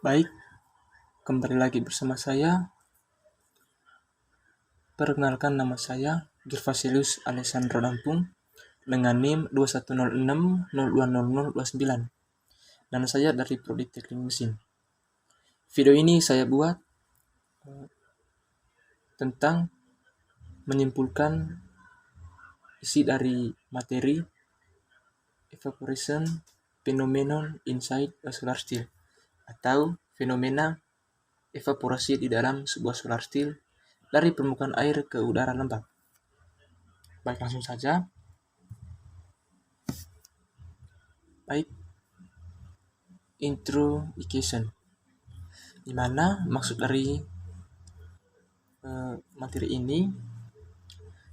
Baik, kembali lagi bersama saya. Perkenalkan, nama saya Gervasilius Alessandro Lampung dengan NIM 2106020029 dan saya dari Prodi Teknik Mesin. Video ini saya buat tentang menyimpulkan isi dari materi Evaporation Phenomenon inside a solar steel atau fenomena evaporasi di dalam sebuah solar steel dari permukaan air ke udara lembab. Baik, langsung saja. Baik, introduction, di mana maksud dari materi ini,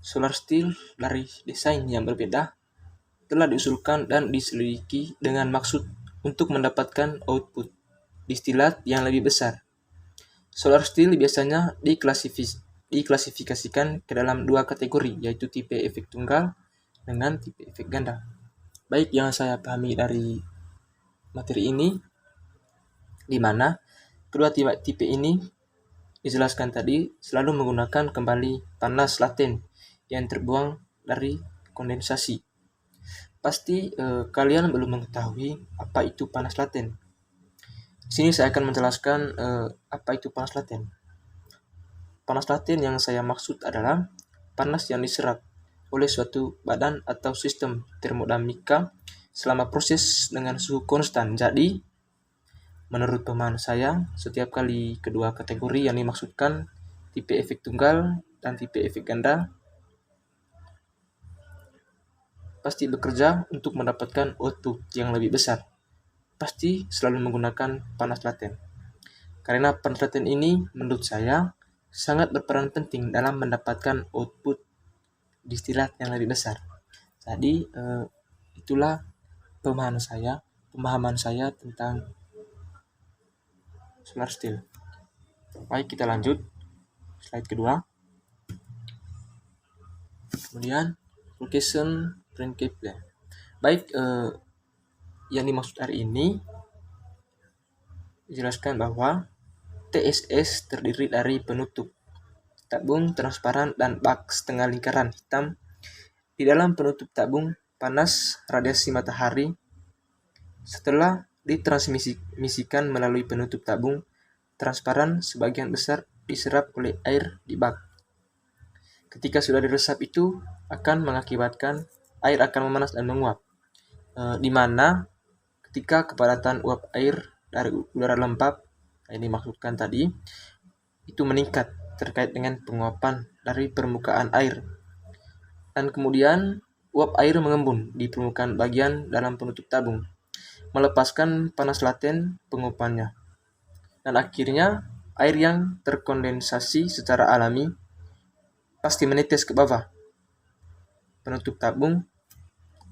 solar steel dari desain yang berbeda telah diusulkan dan diselidiki dengan maksud untuk mendapatkan output distilat yang lebih besar. Solar steel biasanya diklasifikasikan ke dalam dua kategori, yaitu tipe efek tunggal dengan tipe efek ganda. Baik, yang saya pahami dari materi ini, di mana kedua tipe ini dijelaskan tadi selalu menggunakan kembali panas laten yang terbuang dari kondensasi. Pasti kalian belum mengetahui apa itu panas laten. Di sini saya akan menjelaskan apa itu panas laten. Panas laten yang saya maksud adalah panas yang diserap oleh suatu badan atau sistem termodinamika selama proses dengan suhu konstan. Jadi, menurut pemahaman saya, setiap kali kedua kategori yang dimaksudkan, tipe efek tunggal dan tipe efek ganda, pasti bekerja untuk mendapatkan output yang lebih besar. Pasti selalu menggunakan panas laten. Karena panas laten ini, menurut saya, sangat berperan penting dalam mendapatkan output distilat yang lebih besar. Jadi, itulah pemahaman saya tentang solar steel. Baik, kita lanjut. Slide kedua. Kemudian, location principle. Baik, yang dimaksud hari ini dijelaskan bahwa TSS terdiri dari penutup tabung transparan dan bak setengah lingkaran hitam. Di dalam penutup tabung, panas radiasi matahari setelah ditransmisikan melalui penutup tabung transparan sebagian besar diserap oleh air di bak. Ketika sudah diresap itu akan mengakibatkan air akan memanas dan menguap, di mana ketika kepadatan uap air dari udara lembab yang dimaksudkan tadi itu meningkat terkait dengan penguapan dari permukaan air, dan kemudian uap air mengembun di permukaan bagian dalam penutup tabung, melepaskan panas laten penguapannya, dan akhirnya air yang terkondensasi secara alami pasti menetes ke bawah penutup tabung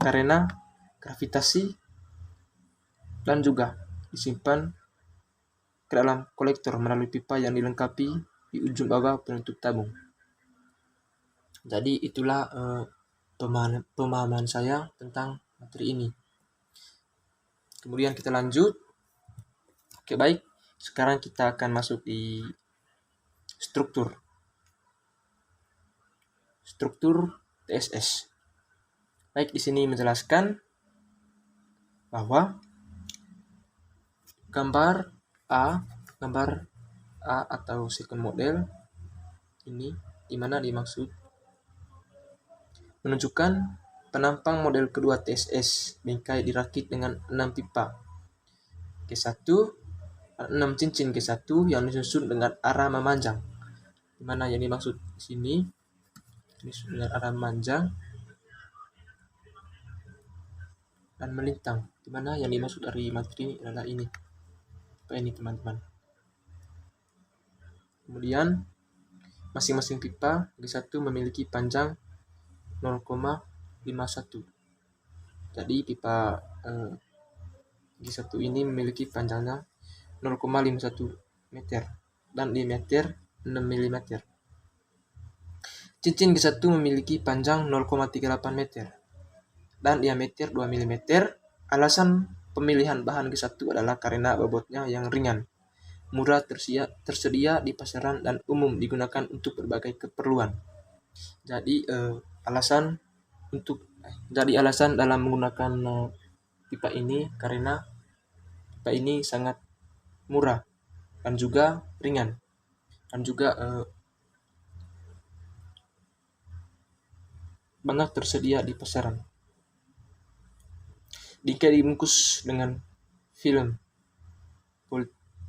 karena gravitasi dan juga disimpan ke dalam kolektor melalui pipa yang dilengkapi di ujung bawah penutup tabung. Jadi itulah pemahaman saya tentang materi ini. Kemudian kita lanjut. Oke, baik. Sekarang kita akan masuk di struktur TSS. Baik, di sini menjelaskan bahwa gambar A atau second model ini dimana dimaksud menunjukkan penampang model kedua TSS bingkai dirakit dengan 6 pipa G1, 6 cincin G1 yang disusun dengan arah memanjang, dimana yang dimaksud di sini disusun dengan arah memanjang dan melintang, dimana yang dimaksud dari materi adalah ini. Apa ini, teman-teman? Kemudian masing-masing pipa G1 memiliki panjang 0,51. Jadi pipa G1 ini memiliki panjangnya 0,51 meter dan diameter 6 mm. Cincin G1 memiliki panjang 0,38 meter dan diameter 2 mm. Alasan pemilihan bahan G1 adalah karena bobotnya yang ringan. murah tersedia di pasaran dan umum digunakan untuk berbagai keperluan. Jadi alasan dalam menggunakan pipa ini karena pipa ini sangat murah dan juga ringan dan juga banyak tersedia di pasaran. Jika dibungkus dengan film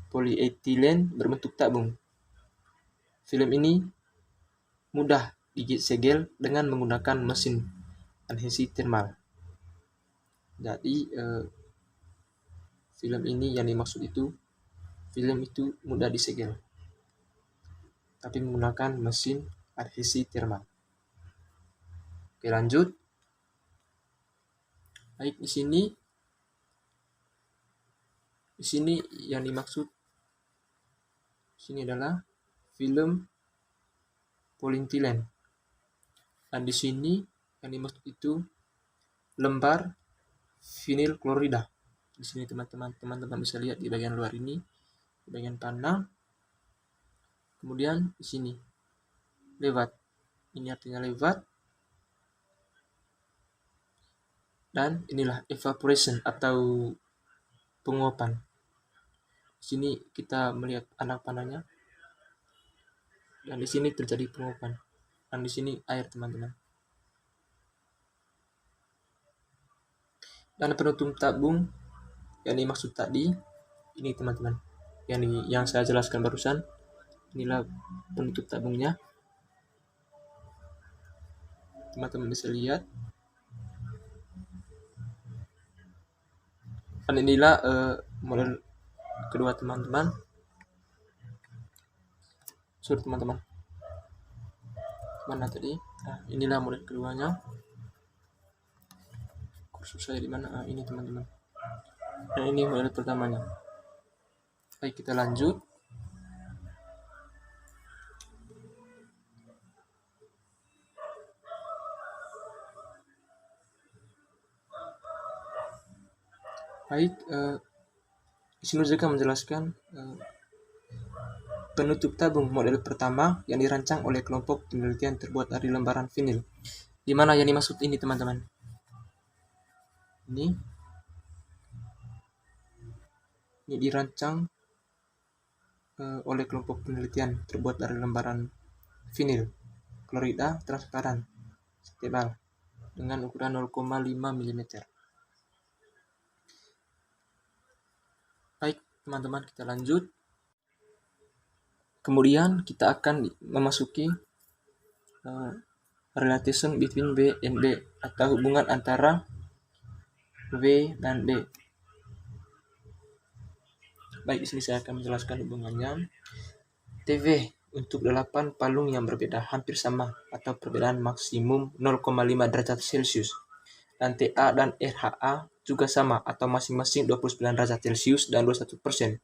polietilen berbentuk tabung, film ini mudah disegel dengan menggunakan mesin adhesi thermal. Jadi film ini yang dimaksud itu, film itu mudah disegel, tapi menggunakan mesin adhesi thermal. Oke, lanjut. Baik, di sini yang dimaksud adalah film polietilen. Dan di sini yang dimaksud itu lembar vinil klorida. Di sini teman-teman bisa lihat di bagian luar ini, di bagian panel. Kemudian di sini lewat. Ini artinya lewat. Dan inilah evaporation atau penguapan. Di sini kita melihat anak panahnya. Dan di sini terjadi penguapan. Dan di sini air, teman-teman. Dan penutup tabung yang dimaksud tadi, ini teman-teman. Yang saya jelaskan barusan. Inilah penutup tabungnya. Teman-teman bisa lihat. Dan inilah model kedua teman-teman. Teman-teman. Mana tadi? Nah, inilah model keduanya. Kursus saya di mana? Ini teman-teman. Nah, ini model pertamanya. Baik, kita lanjut. Baik, di sini juga menjelaskan penutup tabung model pertama yang dirancang oleh kelompok penelitian terbuat dari lembaran vinil. Di mana yang dimaksud ini, teman-teman? Ini dirancang oleh kelompok penelitian terbuat dari lembaran vinil klorida transparan tebal dengan ukuran 0,5 mm. Baik, teman-teman, kita lanjut. Kemudian kita akan memasuki relation between V and B atau hubungan antara V dan B. Baik, di sini saya akan menjelaskan hubungannya. TV untuk 8 palung yang berbeda hampir sama atau perbedaan maksimum 0,5 derajat Celcius. Dan TA dan RHA juga sama atau masing-masing 29 derajat Celcius dan 21%.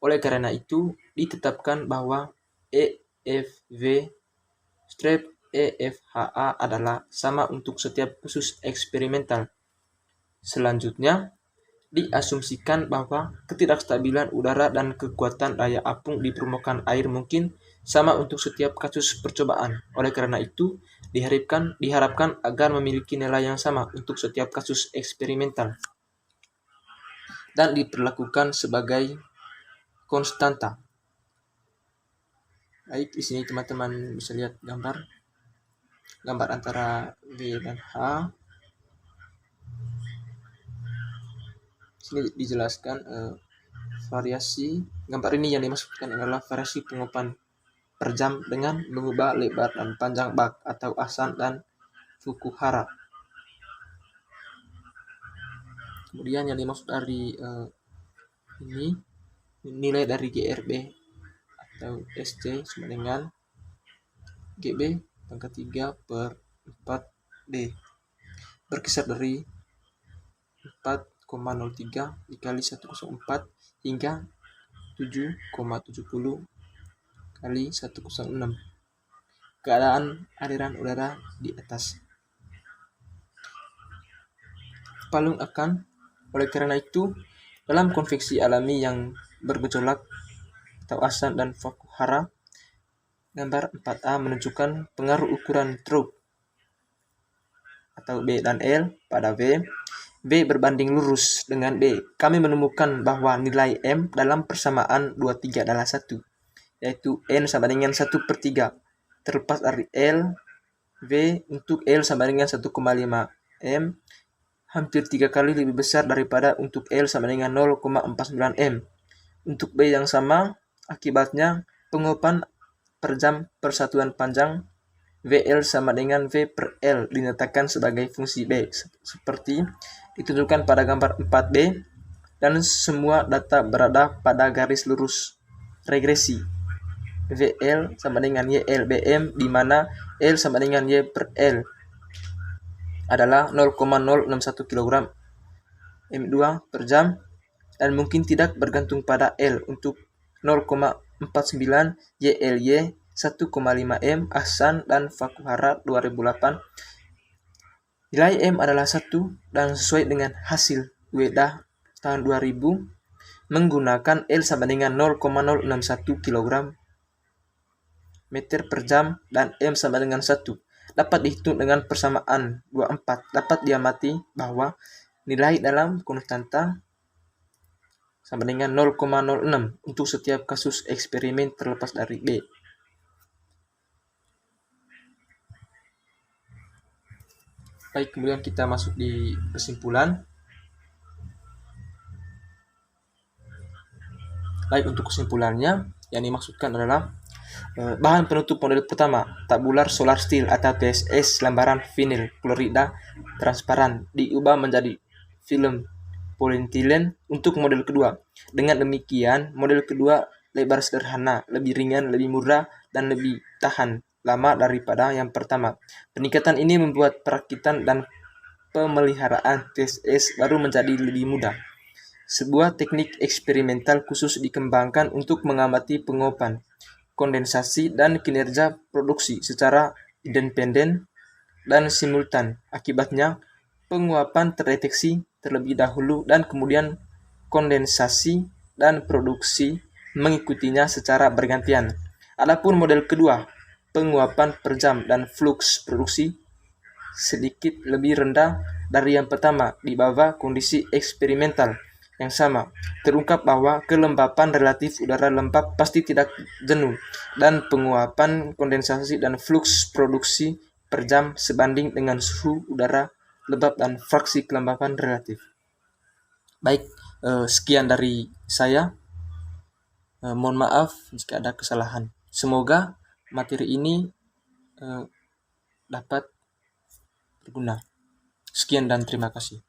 Oleh karena itu, ditetapkan bahwa EFV strip EFHA adalah sama untuk setiap kasus eksperimental. Selanjutnya, diasumsikan bahwa ketidakstabilan udara dan kekuatan daya apung di permukaan air mungkin sama untuk setiap kasus percobaan. Oleh karena itu, diharapkan agar memiliki nilai yang sama untuk setiap kasus eksperimental dan diperlakukan sebagai konstanta. Baik, di sini teman-teman bisa lihat gambar antara V dan H. Sini dijelaskan variasi. Gambar ini yang dimaksudkan adalah variasi penguapan per jam dengan mengubah lebar dan panjang bak atau Asan dan Fukuhara. Kemudian yang dimaksud dari ini nilai dari GRB atau SC sama dengan GB pangkat 3 per 4D berkisar dari 4,03 dikali 104 hingga 7,70 kali 106. Keadaan aliran udara di atas palung oleh karena itu dalam konveksi alami yang bergejolak atau Asan dan Fukuhara. Gambar 4a menunjukkan pengaruh ukuran truk atau B dan L pada V. V berbanding lurus dengan B. Kami menemukan bahwa nilai M dalam persamaan 23 adalah 1, yaitu N sama dengan 1/3. Terlepas dari L, V untuk L sama dengan 1,5 M hampir 3 kali lebih besar daripada untuk L sama dengan 0,49 M. Untuk B yang sama, akibatnya penguapan per jam persatuan panjang VL sama dengan V per L dinyatakan sebagai fungsi B, seperti ditunjukkan pada gambar 4b, dan semua data berada pada garis lurus regresi. VL sama dengan YL BM, di mana L sama dengan Y per L adalah 0,061 kg M2 per jam, dan mungkin tidak bergantung pada L untuk 0,49 YLY 1,5 M Ahsan dan Fukuhara 2008. Nilai M adalah 1 dan sesuai dengan hasil WEDA tahun 2000 menggunakan L sama dengan 0,061 kg meter per jam dan M sama dengan 1 dapat dihitung dengan persamaan 24. Dapat diamati bahwa nilai dalam konstanta sama dengan 0,06 untuk setiap kasus eksperimen terlepas dari B. Baik, kemudian kita masuk di kesimpulan. Baik, untuk kesimpulannya, yang dimaksudkan adalah bahan penutup model pertama, tabular solar steel atau TSS lembaran vinil klorida transparan diubah menjadi film polietilen untuk model kedua. Dengan demikian, model kedua lebar sederhana, lebih ringan, lebih murah, dan lebih tahan lama daripada yang pertama. Peningkatan ini membuat perakitan dan pemeliharaan TSS baru menjadi lebih mudah. Sebuah teknik eksperimental khusus dikembangkan untuk mengamati penguapan, kondensasi, dan kinerja produksi secara independen dan simultan. Akibatnya, penguapan terdeteksi terlebih dahulu dan kemudian kondensasi dan produksi mengikutinya secara bergantian. Adapun model kedua, penguapan per jam dan fluks produksi sedikit lebih rendah dari yang pertama di bawah kondisi eksperimental yang sama. Terungkap bahwa kelembapan relatif udara lembab pasti tidak jenuh dan penguapan kondensasi dan fluks produksi per jam sebanding dengan suhu udara lembab dan fraksi kelembapan relatif. Baik, sekian dari saya. Mohon maaf jika ada kesalahan. Semoga materi ini dapat berguna. Sekian dan terima kasih.